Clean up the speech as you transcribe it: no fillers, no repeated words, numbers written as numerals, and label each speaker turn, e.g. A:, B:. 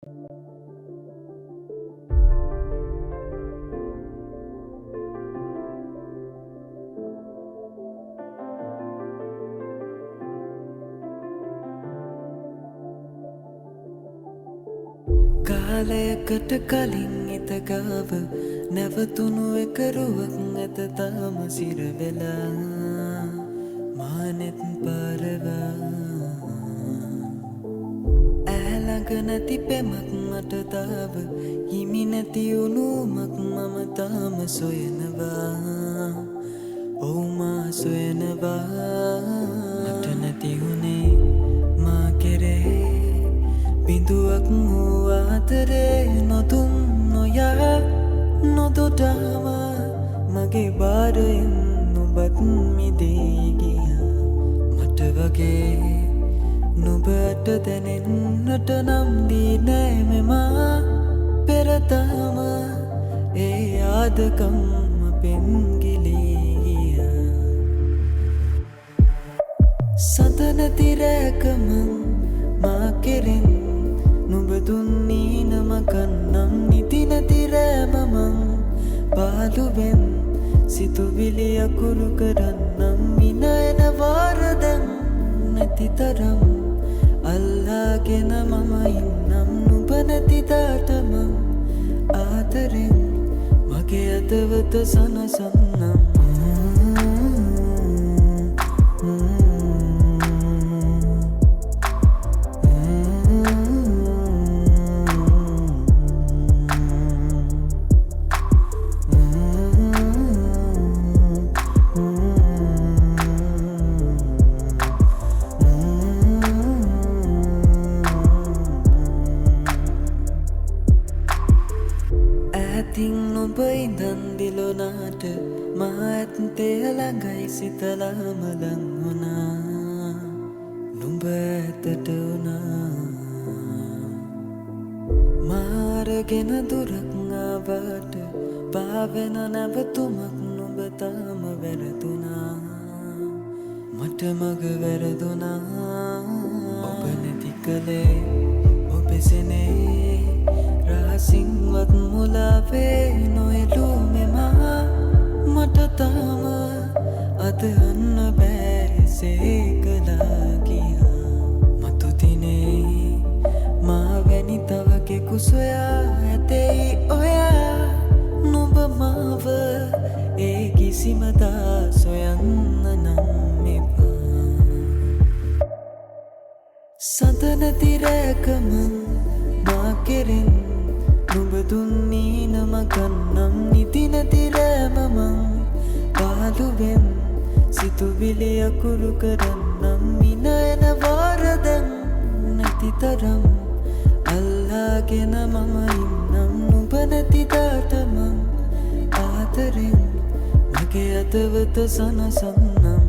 A: කාලයකට කලින් ඉතගාව නැවතුණු එකරුවක් ඇත තාම සිරවෙලා මානෙත් පාරවා ඇළඟ නැති පෙමක් මට තාව හිමි නැති උණුමක් මම තාම සොයනවා ඔව් මා සොයනවා මට නැති උනේ මා කෙරේ බිඳුවක් වූ ආදරේ නොදුන් නොයා නොදොඩාම මගේ බාරයෙන් නුඹත් මිදී ගියා මට වගේ නුඹට දැනෙන්නට නම් දී නෑ මෙමා පෙරතාම ඒ ආදකම් අපෙන් ගිලී ගියා සඳ නැති රැකම මා කෙරෙන් නුඹ දුන්නී නමකන්නම් නිති නැති රෑමමං පාළුවෙන් සිතුවිලි අකුරු කරන්නම් විනයන වාරදැන් නැති තරම් අල්ලාගෙන මම ඉන්නම් නුඹ නැති දාටමං ආදරෙන් මගේ අදවත සනසන්නම් ඇතින් නුඹ ඉඳන් දිලුනාට මා ඇත්තේ ළඟයි සිතලාම ලං වුණා නුඹ ඇතට වුණා මාරගෙන දුරක් ආවට පාවෙන නැවතුමක් නුඹ තාම වැරදුනා මට මග වැරදුනා ඔබ නැති කලේ ඔබෙසනේ රාසින්වත් මුලාවේ නොයලූ මෙමා මට තාම අදහන්න බැරිසේ කළා ගියා මතු දිනේ මා වැනි තව කෙකු සොයා ඇතෙයි ඔයා නුඹ මාව ඒ කිසිමදා සොයන්න නම් එපා සඳ නැති රැකමන් මා කෙරෙන් නුඹ දුන්නී නමකන්නම් නිති නැති රෑමමං පාළුවෙන් සිතුවිලි අකුරු කරන්නම් විනයන වාරදැන් නැති තරම් අල්ලාගෙන මම ඉන්නම් නුඹ නැති දාටමං ආදරෙන් මගේ අදවත සනසන්නම්